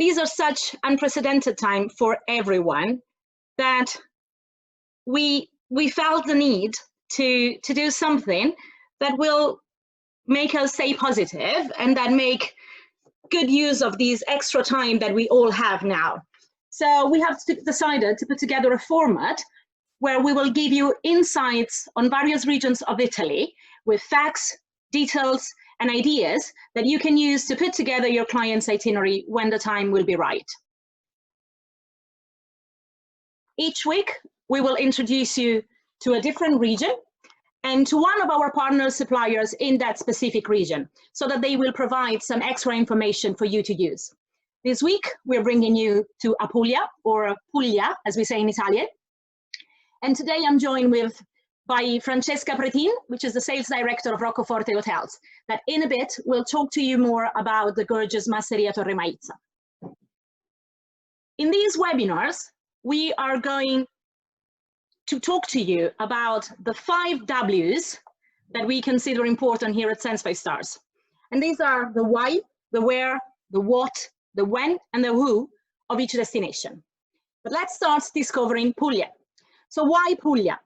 these are such unprecedented time for everyone that we felt the need to do something that will make us stay positive and that make good use of these extra time that we all have now. So we have decided to put together a format where we will give you insights on various regions of Italy with facts, details, and ideas that you can use to put together your client's itinerary when the time will be right. Each week, we will introduce you to a different region and to one of our partner suppliers in that specific region so that they will provide some extra information for you to use. This week, we're bringing you to Apulia, or Puglia, as we say in Italian. And today I'm joined by Francesca Pretin, which is the sales director of Roccoforte Hotels, that in a bit will talk to you more about the gorgeous Masseria Torre Maizza. In these webinars, we are going to talk to you about the 5 W's that we consider important here at Sense 5 Stars. And these are the why, the where, the what, the when, and the who of each destination. But let's start discovering Puglia. So why Puglia?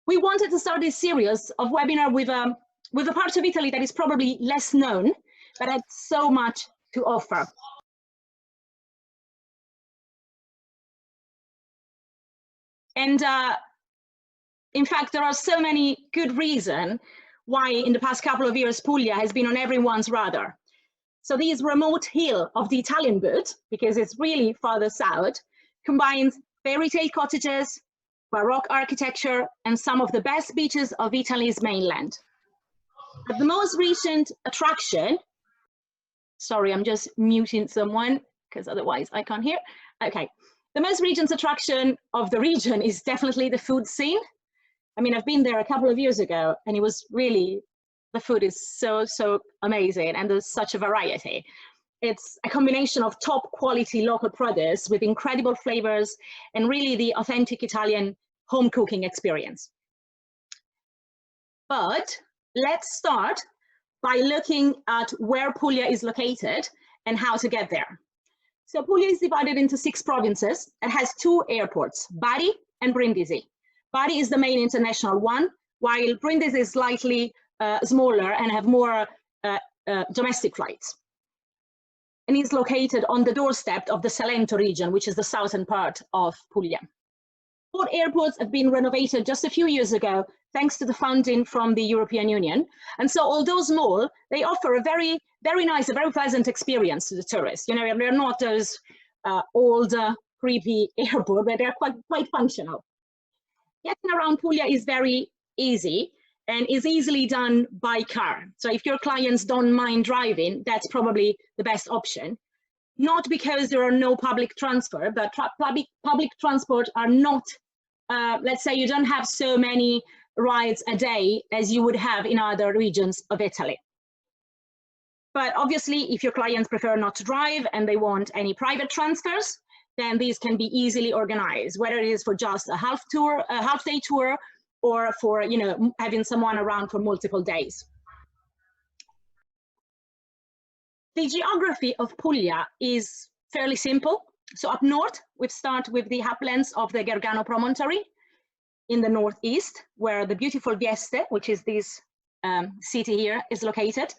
We wanted to start this series of webinar with a part of Italy that is probably less known, but has so much to offer. And in fact, there are so many good reasons why in the past couple of years, Puglia has been on everyone's radar. So this remote hill of the Italian boot, because it's really farther south, combines fairy tale cottages, Baroque architecture, and some of the best beaches of Italy's mainland. But the most recent attraction, sorry, I'm just muting someone because otherwise I can't hear. Okay, the most recent attraction of the region is definitely the food scene. I mean, I've been there a couple of years ago and it was really, the food is so amazing and there's such a variety. It's a combination of top quality local produce with incredible flavors and really the authentic Italian home cooking experience. But let's start by looking at where Puglia is located and how to get there. So Puglia is divided into 6 provinces and has 2 airports, Bari and Brindisi. Bari is the main international one, while Brindisi is slightly smaller and have more domestic flights. And is located on the doorstep of the Salento region, which is the southern part of Puglia. Both airports have been renovated just a few years ago, thanks to the funding from the European Union. And so although small, they offer a very nice, a very pleasant experience to the tourists. You know, they're not those old, creepy airport, but they're quite functional. Getting around Puglia is very easy and is easily done by car. So if your clients don't mind driving, that's probably the best option. Not because there are no public transport, but public transport are not, let's say you don't have so many rides a day as you would have in other regions of Italy. But obviously, if your clients prefer not to drive and they want any private transfers, then these can be easily organized, whether it is for just a half-day tour, or for, you know, having someone around for multiple days. The geography of Puglia is fairly simple. So up north, we start with the uplands of the Gargano promontory in the northeast, where the beautiful Vieste, which is this city here, is located.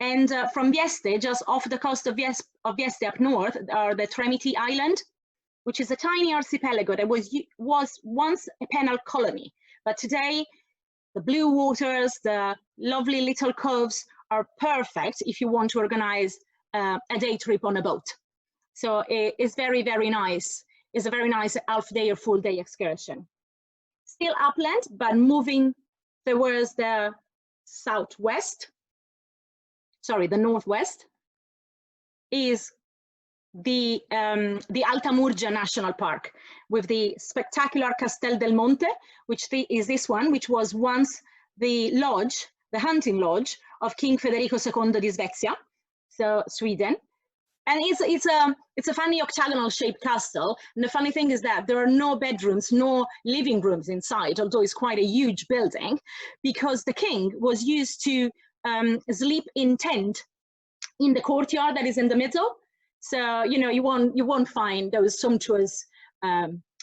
And from Vieste, just off the coast of Vieste up north, are the Tremiti Island, which is a tiny archipelago that was once a penal colony. But today, the blue waters, the lovely little coves are perfect if you want to organize a day trip on a boat. So it's very nice. It's a very nice half-day or full-day excursion. Still upland, but moving towards the northwest, is the Alta Murgia National Park with the spectacular Castel del Monte, which is this one, which was once the lodge, the hunting lodge of King Federico II di Svezia, so Sweden. And it's a funny octagonal shaped castle. And the funny thing is that there are no bedrooms, no living rooms inside, although it's quite a huge building, because the king was used to sleep in tent in the courtyard that is in the middle. So, you know, you won't find those sumptuous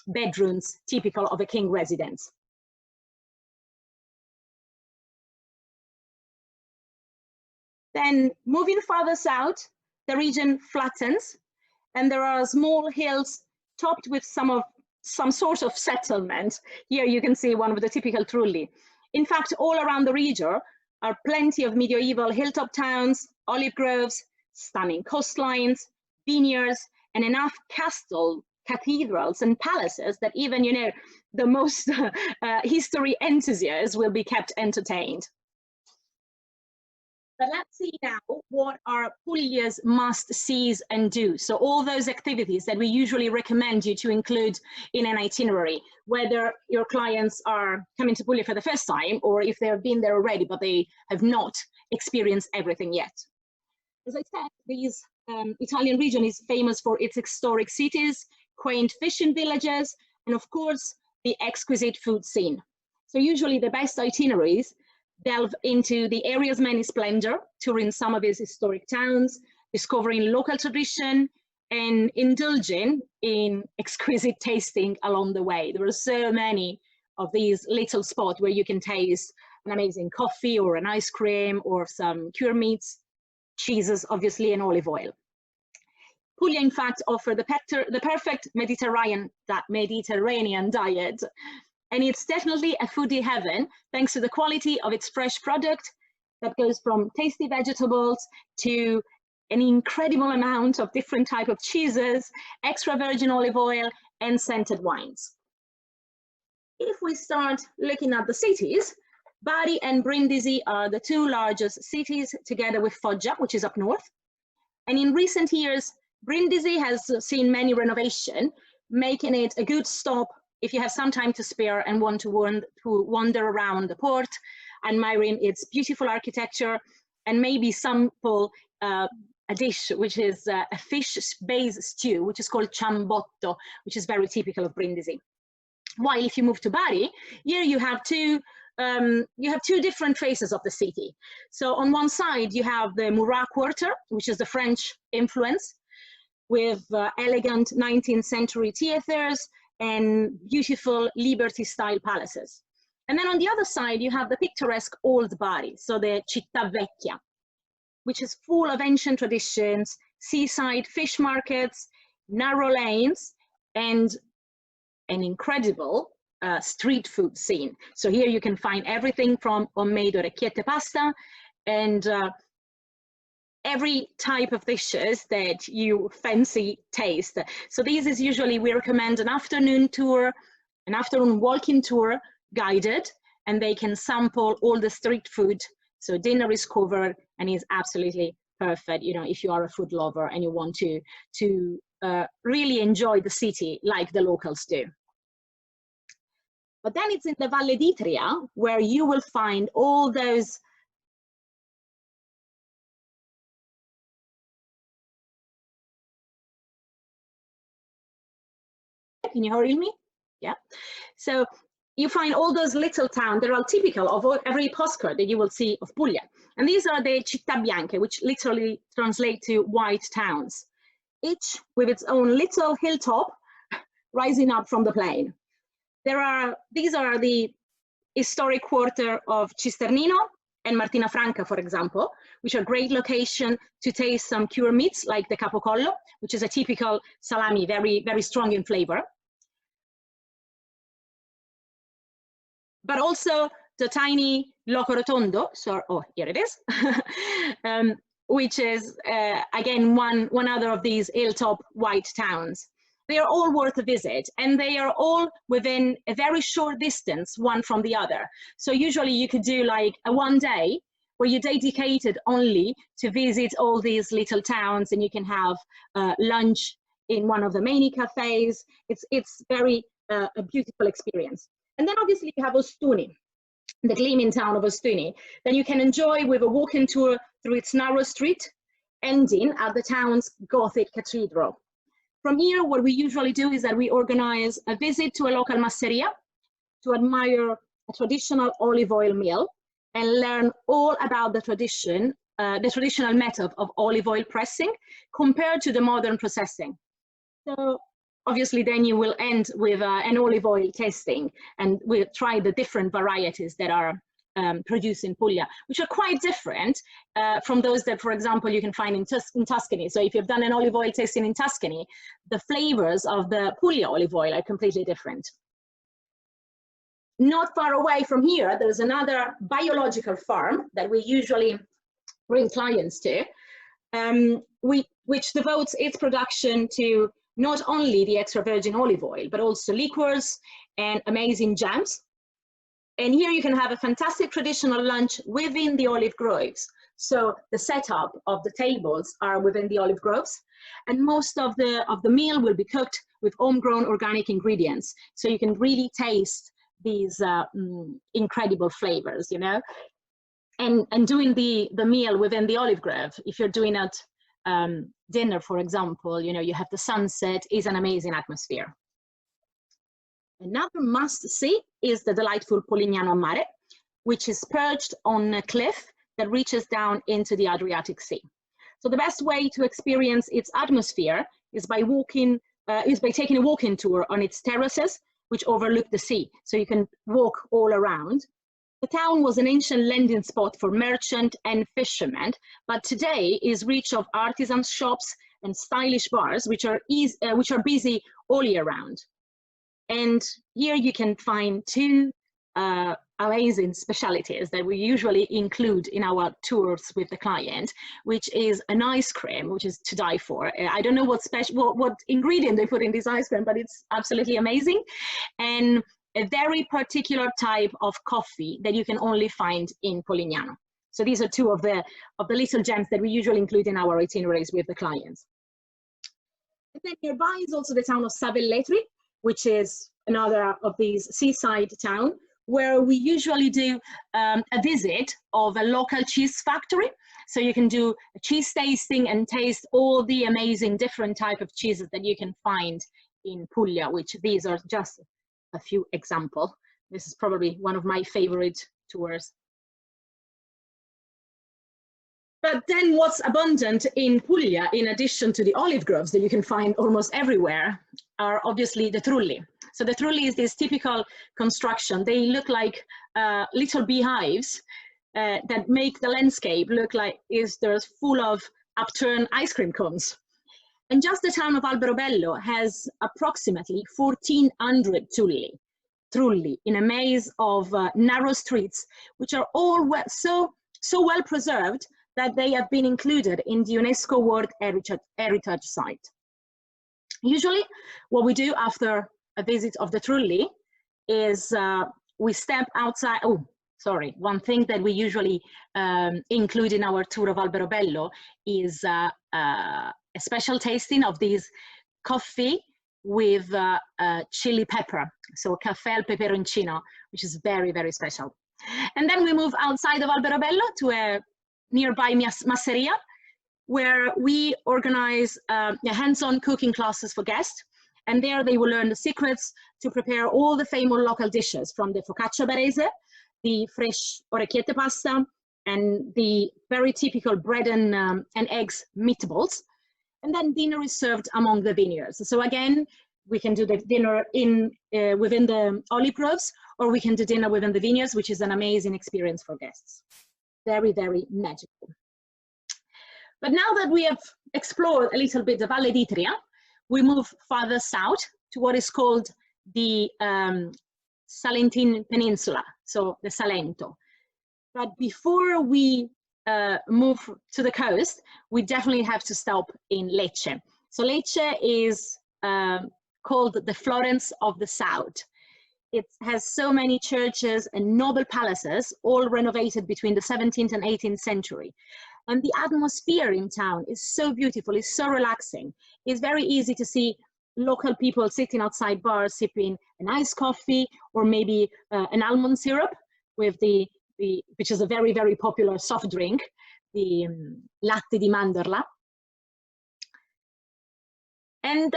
bedrooms typical of a king residence. Then moving further south, the region flattens and there are small hills topped with some sort of settlement. Here you can see one of the typical trulli. In fact, all around the region are plenty of medieval hilltop towns, olive groves, stunning coastlines, vineyards, and enough cathedrals and palaces that even, you know, the most history enthusiasts will be kept entertained. But let's see now what are Apulia's must-sees and do. So all those activities that we usually recommend you to include in an itinerary, whether your clients are coming to Apulia for the first time or if they have been there already, but they have not experienced everything yet. As I said, this Italian region is famous for its historic cities, quaint fishing villages, and of course, the exquisite food scene. So usually the best itineraries delve into the area's many splendor, touring some of its historic towns, discovering local tradition, and indulging in exquisite tasting along the way. There are so many of these little spots where you can taste an amazing coffee or an ice cream or some cured meats, cheeses, obviously, and olive oil. Puglia, in fact, offers the perfect Mediterranean diet. And it's definitely a foodie heaven, thanks to the quality of its fresh product that goes from tasty vegetables to an incredible amount of different types of cheeses, extra virgin olive oil, and scented wines. If we start looking at the cities, Bari and Brindisi are the two largest cities, together with Foggia, which is up north. And in recent years, Brindisi has seen many renovations, making it a good stop if you have some time to spare and want to wander around the port, admiring its beautiful architecture, and maybe sample a dish which is a fish-based stew, which is called ciambotto, which is very typical of Brindisi. While if you move to Bari, here you have two different faces of the city. So on one side, you have the Murat Quarter, which is the French influence, with elegant 19th century theaters and beautiful Liberty-style palaces. And then on the other side, you have the picturesque Old Bari, so the Città Vecchia, which is full of ancient traditions, seaside fish markets, narrow lanes, and an incredible street food scene. So here you can find everything from homemade orecchiette pasta and every type of dishes that you fancy taste. So this is usually, we recommend an afternoon tour, an afternoon walking tour, guided, and they can sample all the street food. So dinner is covered and is absolutely perfect, you know, if you are a food lover and you want to really enjoy the city like the locals do. But then it's in the Valle d'Itria where you will find all those Can you hear me? Yeah. So you find all those little towns that are typical of every postcard that you will see of Puglia. And these are the città bianche, which literally translate to white towns, each with its own little hilltop rising up from the plain. These are the historic quarter of Cisternino and Martina Franca, for example, which are great location to taste some cured meats like the capocollo, which is a typical salami, very, very strong in flavor. But also the tiny Loco Rotondo, so, oh, here it is, which is, again, one other of these hilltop white towns. They are all worth a visit, and they are all within a very short distance, one from the other. So usually you could do like a one day where you dedicated only to visit all these little towns, and you can have lunch in one of the many cafes. It's very a beautiful experience. And then obviously you have Ostuni, the gleaming town of Ostuni, that you can enjoy with a walking tour through its narrow street, ending at the town's Gothic cathedral. From here, what we usually do is that we organize a visit to a local masseria to admire a traditional olive oil mill and learn all about the tradition the traditional method of olive oil pressing compared to the modern processing. So obviously then you will end with an olive oil tasting, and we'll try the different varieties that are produced in Puglia, which are quite different from those that, for example, you can find in Tuscany. So if you've done an olive oil tasting in Tuscany, the flavors of the Puglia olive oil are completely different. Not far away from here, there's another biological farm that we usually bring clients to, which devotes its production to not only the extra virgin olive oil, but also liqueurs and amazing jams. And here you can have a fantastic traditional lunch within the olive groves. So the setup of the tables are within the olive groves, and most of the meal will be cooked with homegrown organic ingredients. So you can really taste these incredible flavors, you know. And doing the meal within the olive grove, if you're doing at dinner, for example, you know, you have the sunset, is an amazing atmosphere. Another must-see is the delightful Polignano a Mare, which is perched on a cliff that reaches down into the Adriatic Sea. So the best way to experience its atmosphere is by taking a walking tour on its terraces, which overlook the sea. So you can walk all around. The town was an ancient landing spot for merchant and fishermen, but today is rich of artisan shops and stylish bars, which are busy all year round. And here you can find two amazing specialties that we usually include in our tours with the client, which is an ice cream, which is to die for. I don't know what ingredient they put in this ice cream, but it's absolutely amazing. And a very particular type of coffee that you can only find in Polignano. So these are two of the little gems that we usually include in our itineraries with the clients. And then nearby is also the town of Savelletri, which is another of these seaside town, where we usually do a visit of a local cheese factory. So you can do a cheese tasting and taste all the amazing different type of cheeses that you can find in Puglia, which these are just a few examples. This is probably one of my favorite tours. But then what's abundant in Puglia, in addition to the olive groves that you can find almost everywhere, are obviously the trulli. So the trulli is this typical construction. They look like little beehives that make the landscape look like there's full of upturned ice cream cones. And just the town of Alberobello has approximately 1,400 trulli in a maze of narrow streets, which are all so well preserved that they have been included in the UNESCO World Heritage Site. Usually, what we do after a visit of the trulli is we step outside. Oh, sorry. One thing that we usually include in our tour of Alberobello is a special tasting of this coffee with chili pepper, so caffè al peperoncino, which is very, very special. And then we move outside of Alberobello to a nearby masseria, where we organize hands-on cooking classes for guests. And there they will learn the secrets to prepare all the famous local dishes, from the focaccia barese, the fresh orecchiette pasta, and the very typical bread and eggs meatballs. And then dinner is served among the vineyards. So again, we can do the dinner within the olive groves, or we can do dinner within the vineyards, which is an amazing experience for guests. Very, very magical. But now that we have explored a little bit the Valle d'Itria, we move farther south to what is called the Salentine Peninsula, so the Salento. But before we move to the coast, we definitely have to stop in Lecce. So Lecce is called the Florence of the South. It has so many churches and noble palaces, all renovated between the 17th and 18th century. And the atmosphere in town is so beautiful, it's so relaxing. It's very easy to see local people sitting outside bars, sipping a nice coffee, or maybe an almond syrup with which is a very, very popular soft drink, the latte di mandorla. And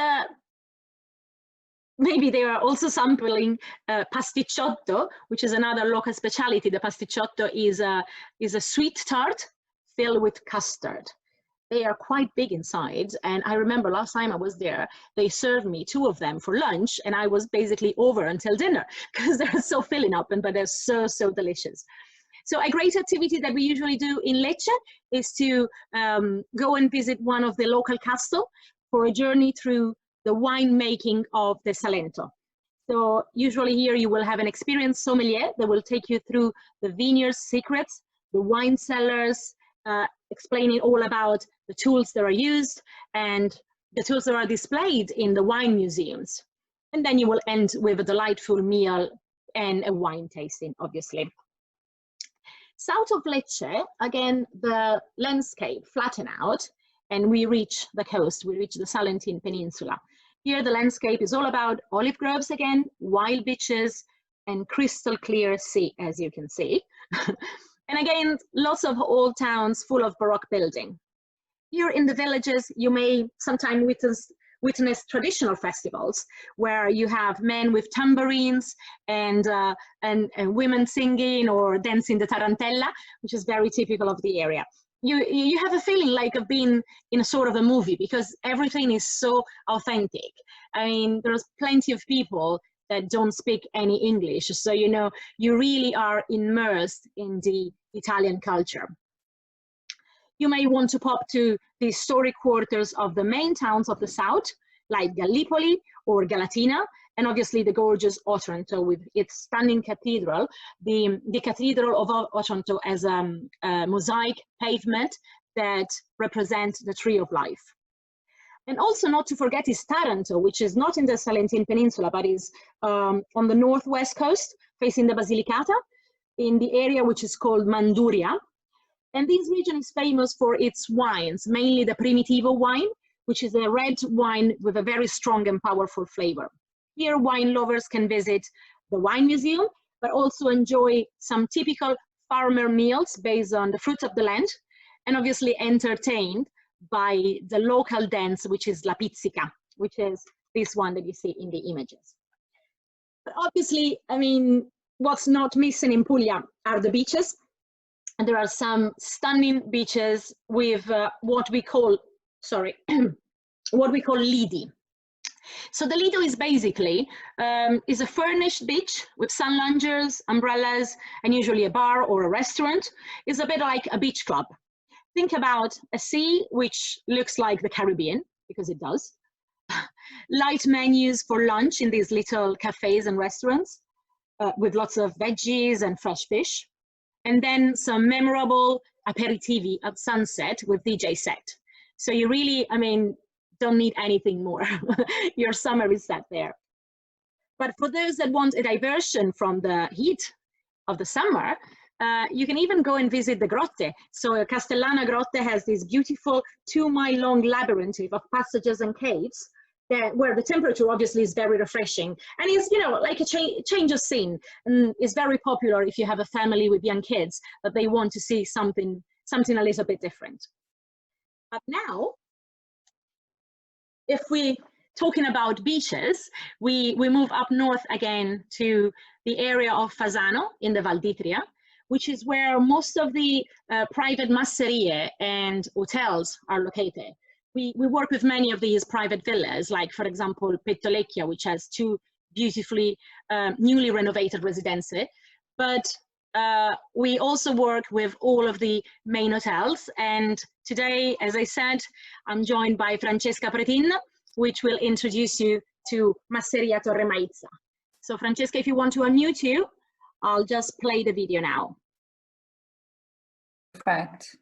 maybe they are also sampling pasticciotto, which is another local specialty. The pasticciotto is a sweet tart filled with custard. They are quite big inside, and I remember last time I was there, they served me 2 of them for lunch, and I was basically over until dinner because they're so filling up, but they're so, so delicious. So a great activity that we usually do in Lecce is to go and visit one of the local castle for a journey through the winemaking of the Salento. So usually here you will have an experienced sommelier that will take you through the vineyard's secrets, the wine cellars, explaining all about the tools that are used and the tools that are displayed in the wine museums. And then you will end with a delightful meal and a wine tasting, obviously. South of Lecce, again, the landscape flatten out and we reach the coast, we reach the Salentine Peninsula. Here the landscape is all about olive groves again, wild beaches, and crystal clear sea, as you can see. And again, lots of old towns full of Baroque building. Here in the villages, you may sometimes witness traditional festivals where you have men with tambourines and women singing or dancing the tarantella, which is very typical of the area. You have a feeling like of being in a sort of a movie because everything is so authentic. I mean, there's plenty of people that don't speak any English, so you know, you really are immersed in the Italian culture. You may want to pop to the historic quarters of the main towns of the south, like Gallipoli or Galatina, and obviously the gorgeous Otranto with its stunning cathedral. The Cathedral of Otranto as a mosaic pavement that represents the tree of life. And also not to forget is Taranto, which is not in the Salentine Peninsula, but is on the northwest coast, facing the Basilicata, in the area which is called Manduria. And this region is famous for its wines, mainly the Primitivo wine, which is a red wine with a very strong and powerful flavor. Here, wine lovers can visit the wine museum, but also enjoy some typical farmer meals based on the fruits of the land, and obviously entertained by the local dance, which is La Pizzica, which is this one that you see in the images. But obviously, I mean, what's not missing in Puglia are the beaches. And there are some stunning beaches with what we call lidi. So the lido is basically is a furnished beach with sun loungers, umbrellas, and usually a bar or a restaurant. It's a bit like a beach club. Think about a sea which looks like the Caribbean, because it does. Light menus for lunch in these little cafes and restaurants with lots of veggies and fresh fish. And then some memorable aperitivi at sunset with DJ set. So you really, I mean, don't need anything more. Your summer is set there. But for those that want a diversion from the heat of the summer, you can even go and visit the grotte. So Castellana Grotte has this beautiful 2-mile-long labyrinth of passages and caves where the temperature obviously is very refreshing, and it's, you know, like a change of scene, and it's very popular if you have a family with young kids that they want to see something a little bit different. But now, if we talking about beaches, we move up north again to the area of Fasano in the Valditria, which is where most of the private masserie and hotels are located. We work with many of these private villas, like, for example, Pettolecchia, which has 2 beautifully newly renovated residenze. But we also work with all of the main hotels. And today, as I said, I'm joined by Francesca Pretin, which will introduce you to Masseria Torre Maizza. So Francesca, if you want to unmute you, I'll just play the video now. Perfect.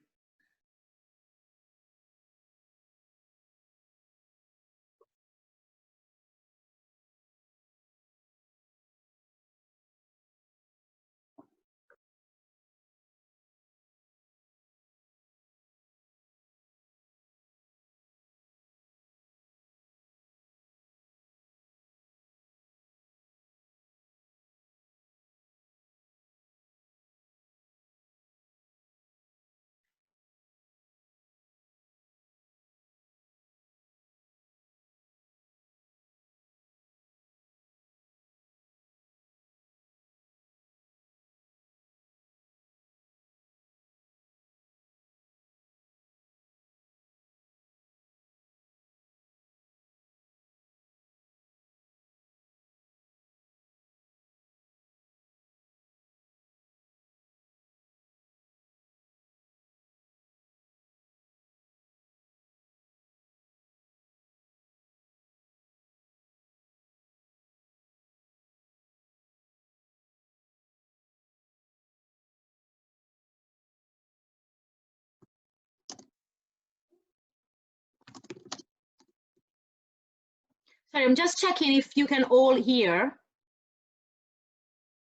Sorry, I'm just checking if you can all hear.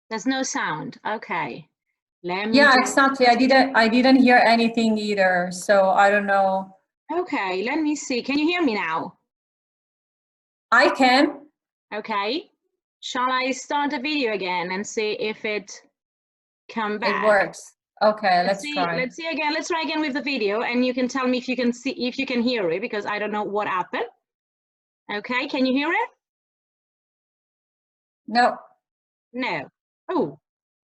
There's no sound. Okay. Let me Yeah, just... exactly. I didn't hear anything either, so I don't know. Okay, let me see. Can you hear me now? I can. Okay. Shall I start the video again and see if it come back? It works. Okay, let's try. Let's see again. Let's try again with the video, and you can tell me if you can see, if you can hear it, because I don't know what happened. Okay, can you hear it? No. No. Oh,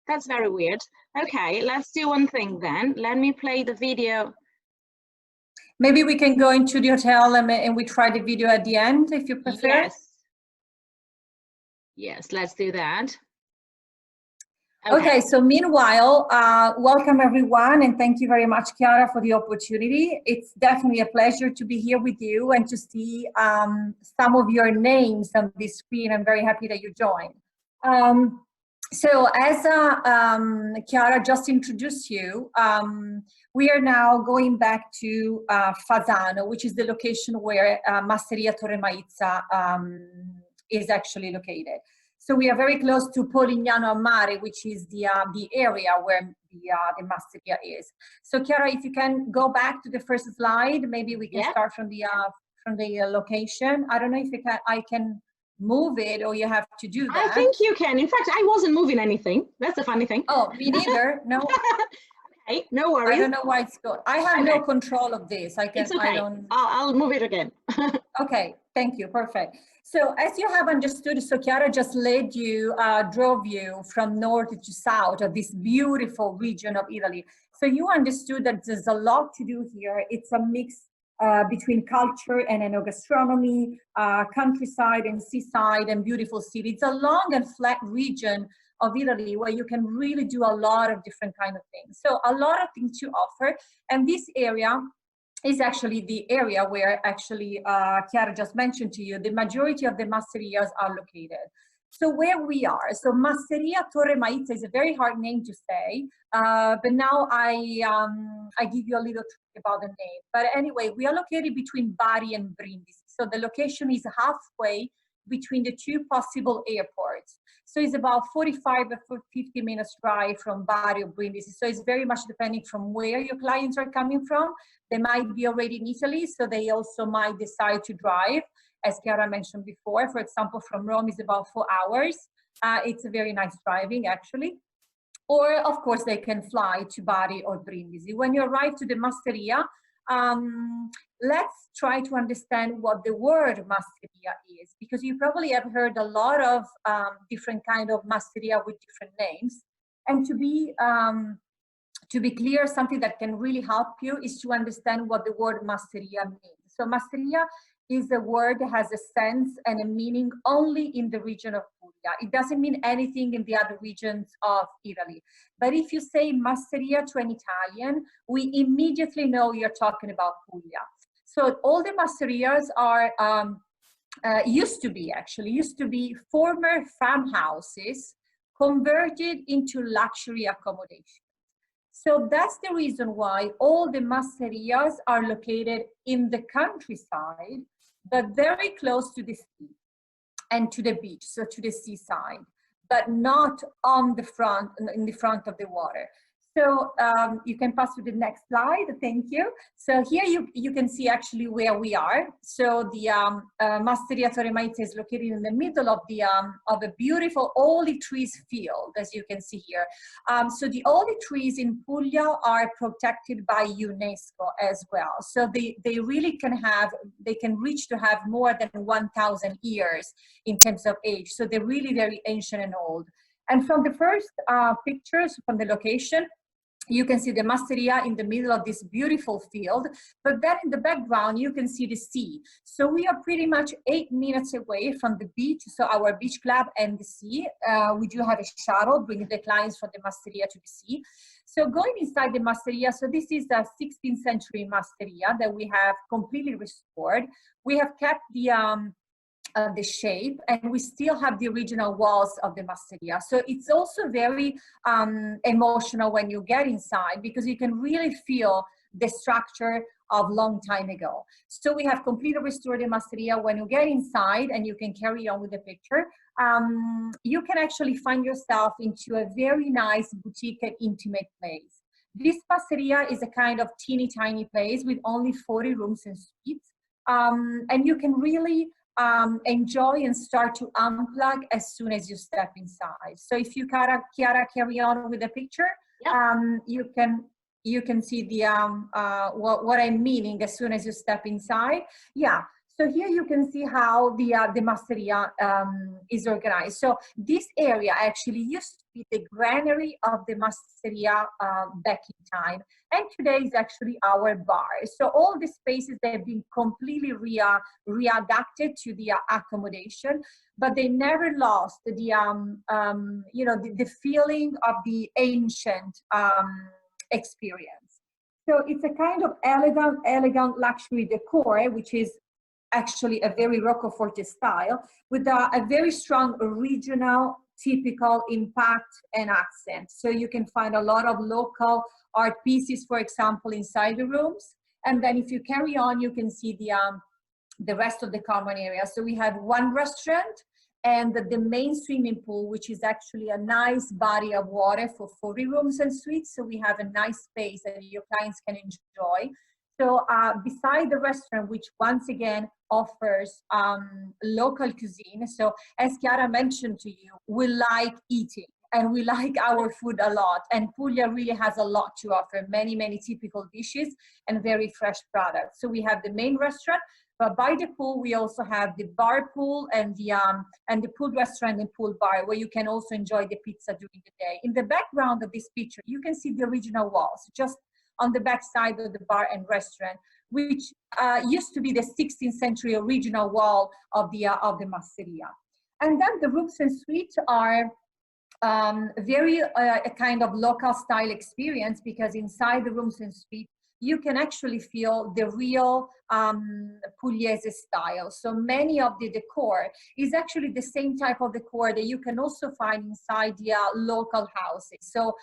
that's very weird. Okay, let's do one thing then. Let me play the video. Maybe we can go into the hotel and we try the video at the end, if you prefer. Yes. Yes, let's do that. Okay, so meanwhile, welcome everyone, and thank you very much, Chiara, for the opportunity. It's definitely a pleasure to be here with you and to see some of your names on this screen. I'm very happy that you joined. So as Chiara just introduced you, we are now going back to Fasano, which is the location where Masseria Torre Maizza is actually located. So we are very close to Polignano a Mare, which is the area where the Masseria is. So Chiara, if you can go back to the first slide, maybe we can start from the location. I don't know if I can move it, or you have to do that. I think you can. In fact, I wasn't moving anything. That's the funny thing. Oh, me neither. No. Okay, no worries. I don't know why it's good. I have no control of this. I can. It's okay. I don't. I'll move it again. Okay, thank you. Perfect. So as you have understood, so Chiara just led you, drove you from north to south of this beautiful region of Italy. So you understood that there's a lot to do here. It's a mix between culture and enogastronomy, countryside and seaside and beautiful city. It's a long and flat region of Italy where you can really do a lot of different kind of things. So a lot of things to offer. And this area is actually the area where actually Chiara just mentioned to you, the majority of the Masserias are located. So where we are, so Masseria Torre Maizza is a very hard name to say, but now I give you a little trick about the name. But anyway, we are located between Bari and Brindisi. So the location is halfway between the two possible airports. So it's about 45 or 50 minutes drive from Bari or Brindisi. So it's very much depending from where your clients are coming from. They might be already in Italy, so they also might decide to drive. As Chiara mentioned before, for example, from Rome is about 4 hours. It's a very nice driving, actually. Or, of course, they can fly to Bari or Brindisi. When you arrive to the Masseria, let's try to understand what the word Masseria is, because you probably have heard a lot of different kind of Masseria with different names. And to be clear, something that can really help you is to understand what the word Masseria means. So Masseria is a word that has a sense and a meaning only in the region of Puglia. It doesn't mean anything in the other regions of Italy. But if you say Masseria to an Italian, we immediately know you're talking about Puglia. So all the Masserias are, used to be former farmhouses converted into luxury accommodation. So that's the reason why all the Masserias are located in the countryside, but very close to the sea and to the beach, so to the seaside, but not on the front, in the front of the water. So you can pass to the next slide, thank you. So here you can see actually where we are. So the Masseria Torre Maizza is located in the middle of a beautiful olive trees field, as you can see here. So the olive trees in Puglia are protected by UNESCO as well. So they really can reach to have more than 1,000 years in terms of age. So they're really very ancient and old. And from the first pictures from the location, you can see the Masseria in the middle of this beautiful field, but then in the background, you can see the sea. So we are pretty much 8 minutes away from the beach, so our beach club and the sea. We do have a shuttle bringing the clients from the Masseria to the sea. So going inside the Masseria, so this is a 16th century Masseria that we have completely restored. We have kept the shape, and we still have the original walls of the Masseria. So it's also very emotional when you get inside, because you can really feel the structure of long time ago. So we have completely restored the masseria. When you get inside, and you can carry on with the picture, you can actually find yourself into a very nice boutique and intimate place. This masseria is a kind of teeny tiny place with only 40 rooms and suites. And you can really enjoy and start to unplug as soon as you step inside. So if you, Chiara, carry on with the picture, you can see the what I'm meaning as soon as you step inside. Yeah. So here you can see how the masseria is organized. So this area actually used to be the granary of the masseria back in time. And today is actually our bar. So all the spaces, they have been completely readapted to the accommodation, but they never lost the, you know, the feeling of the ancient experience. So it's a kind of elegant luxury decor, which is actually a very Roccoforte style, with a very strong regional typical impact and accent. So you can find a lot of local art pieces, for example, inside the rooms. And then if you carry on, you can see the rest of the common area. So we have one restaurant and the main swimming pool, which is actually a nice body of water for 40 rooms and suites. So we have a nice space that your clients can enjoy. So beside the restaurant, which once again offers local cuisine. So as Chiara mentioned to you, we like eating and we like our food a lot. And Puglia really has a lot to offer, many, many typical dishes and very fresh products. So we have the main restaurant, but by the pool, we also have the bar pool and the pool restaurant and pool bar, where you can also enjoy the pizza during the day. In the background of this picture, you can see the original walls, just on the back side of the bar and restaurant, which used to be the 16th century original wall of the masseria. And then the rooms and suites are very a kind of local style experience, because inside the rooms and suites, you can actually feel the real Pugliese style. So many of the decor is actually the same type of decor that you can also find inside the local houses. So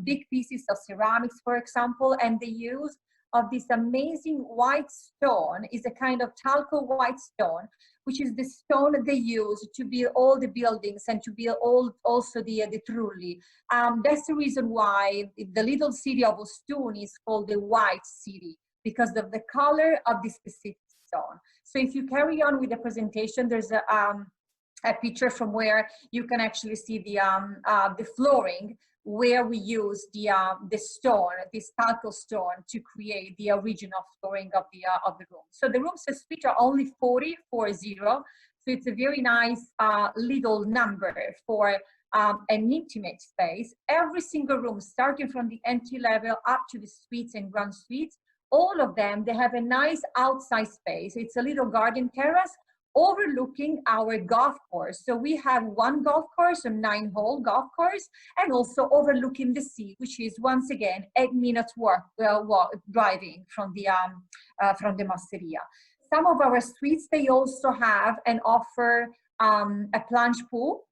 big pieces of ceramics, for example, and the use of this amazing white stone is a kind of talco white stone, which is the stone that they use to build all the buildings and to build also the trulli. That's the reason why the little city of Ostuni is called the White City, because of the color of this specific stone. So if you carry on with the presentation, there's a picture from where you can actually see the flooring, where we use the stone, this talco stone, to create the original flooring of the room. So the rooms and suites are only 40. So it's a very nice little number for an intimate space. Every single room, starting from the entry level up to the suites and grand suites, all of them, they have a nice outside space. It's a little garden terrace overlooking our golf course. So we have one golf course, a 9-hole golf course, and also overlooking the sea, which is once again 8 minutes driving from the masseria. Some of our suites, they also have and offer a plunge pool.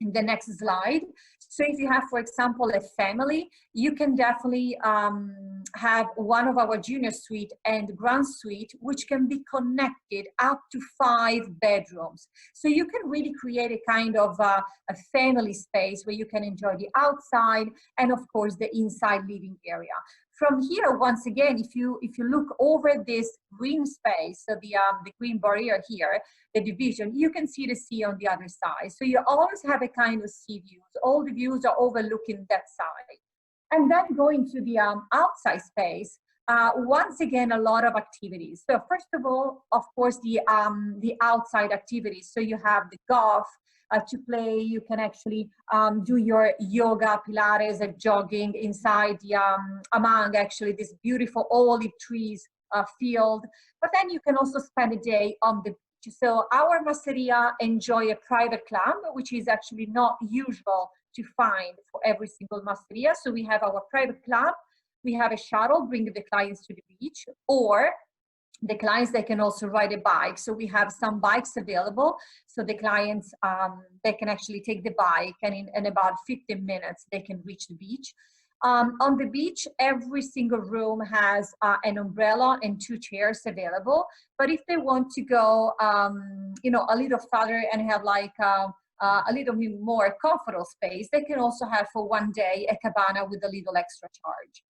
In the next slide. So if you have, for example, a family, you can definitely have one of our junior suite and grand suite, which can be connected up to 5 bedrooms. So you can really create a kind of a family space where you can enjoy the outside and of course the inside living area. From here, once again, if you look over this green space, so the green barrier here, the division, you can see the sea on the other side. So you always have a kind of sea views. All the views are overlooking that side. And then going to the outside space, once again, a lot of activities. So first of all, of course, the outside activities. So you have the golf, to play. You can actually do your yoga, Pilates, and jogging inside the, among actually this beautiful olive trees field. But then you can also spend a day on the beach. So our masseria enjoy a private club, which is actually not usual to find for every single masseria. So we have our private club. We have a shuttle bringing the clients to the beach, or the clients, they can also ride a bike. So we have some bikes available. So the clients, they can actually take the bike, and in about 15 minutes, they can reach the beach. On the beach, every single room has an umbrella and 2 chairs available. But if they want to go, you know, a little farther and have like a little bit more comfortable space, they can also have for one day a cabana with a little extra charge.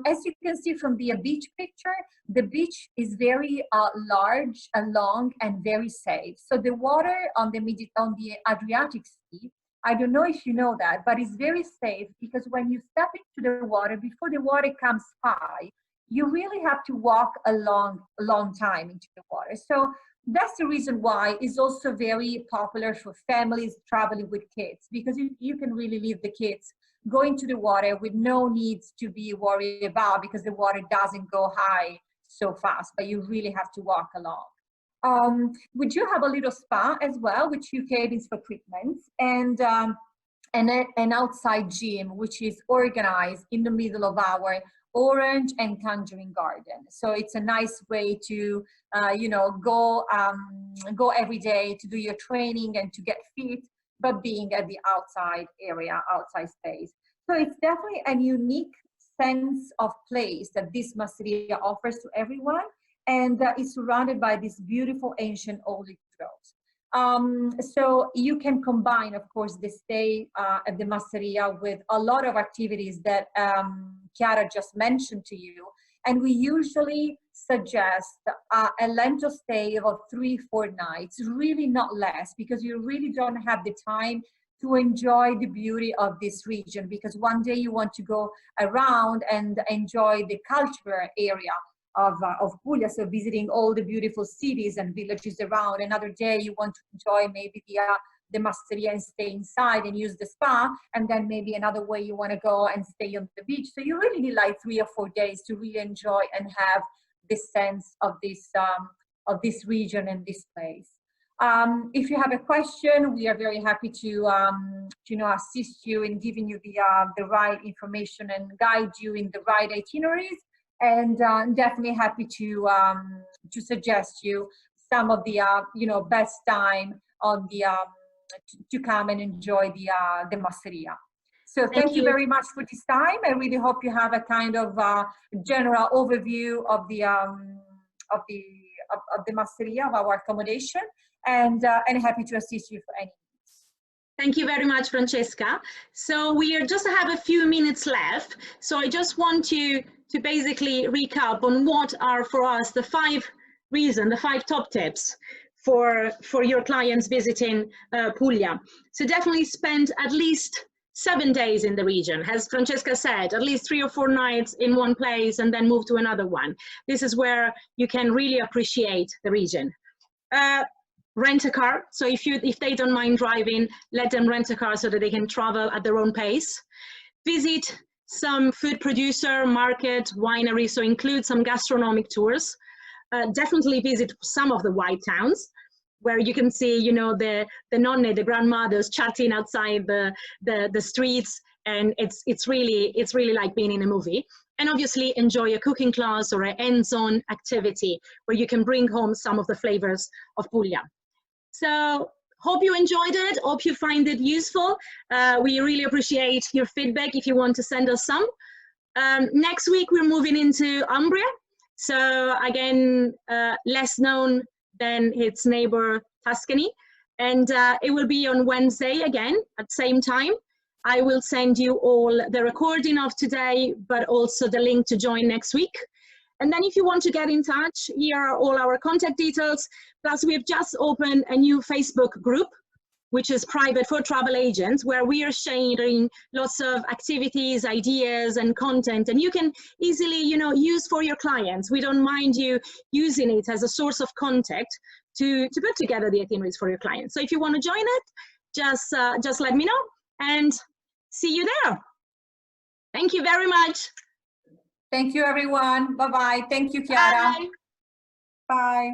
As you can see from the beach picture, the beach is very large, long, and very safe. So the water on the Adriatic Sea, I don't know if you know that, but it's very safe because when you step into the water, before the water comes high, you really have to walk a long time into the water. So that's the reason why it's also very popular for families traveling with kids, because you can really leave the kids going to the water with no needs to be worried about, because the water doesn't go high so fast, but you really have to walk along. We do have a little spa as well, which you cabins for treatments, and an outside gym, which is organized in the middle of our orange and tangerine garden. So it's a nice way to, you know, go every day to do your training and to get fit, but being at the outside area, outside space. So it's definitely a unique sense of place that this masseria offers to everyone, and is surrounded by these beautiful ancient olive groves. So you can combine, of course, the stay at the masseria with a lot of activities that Chiara just mentioned to you. And we usually suggest a lento stay of 3-4 nights, really not less, because you really don't have the time to enjoy the beauty of this region, because one day you want to go around and enjoy the cultural area of Puglia, so visiting all the beautiful cities and villages around. Another day you want to enjoy maybe the masseria and stay inside and use the spa, and then maybe another way you want to go and stay on the beach. So you really need like 3 or 4 days to really enjoy and have this sense of this region and this place. If you have a question, we are very happy to you know, assist you in giving you the right information and guide you in the right itineraries, and definitely happy to suggest you some of the you know, best time on the to come and enjoy the masseria. So thank you very much for this time. I really hope you have a kind of general overview of the masseria, of our accommodation, and happy to assist you for any. Thank you very much, Francesca. So we just have a few minutes left. So I just want to basically recap on what are for us the 5 top tips for your clients visiting Puglia. So definitely spend at least 7 days in the region. As Francesca said, at least 3 or 4 nights in one place and then move to another one. This is where you can really appreciate the region. Rent a car. So if they don't mind driving, let them rent a car so that they can travel at their own pace. Visit some food producer, market, winery, so include some gastronomic tours. Definitely visit some of the white towns where you can see, you know, the nonne, the grandmothers chatting outside the streets, and it's really like being in a movie. And obviously enjoy a cooking class or a hands-on activity where you can bring home some of the flavors of Puglia. So hope you enjoyed it, hope you find it useful. We really appreciate your feedback if you want to send us some. Next week we're moving into Umbria. So again, less known than its neighbor Tuscany. And it will be on Wednesday again at the same time. I will send you all the recording of today, but also the link to join next week. And then if you want to get in touch, here are all our contact details. Plus we have just opened a new Facebook group, which is private for travel agents, where we are sharing lots of activities, ideas, and content, and you can easily, you know, use for your clients. We don't mind you using it as a source of contact to put together the itineraries for your clients. So if you want to join it, just let me know, and see you there. Thank you very much. Thank you, everyone. Bye-bye. Thank you, Chiara. Bye. Bye.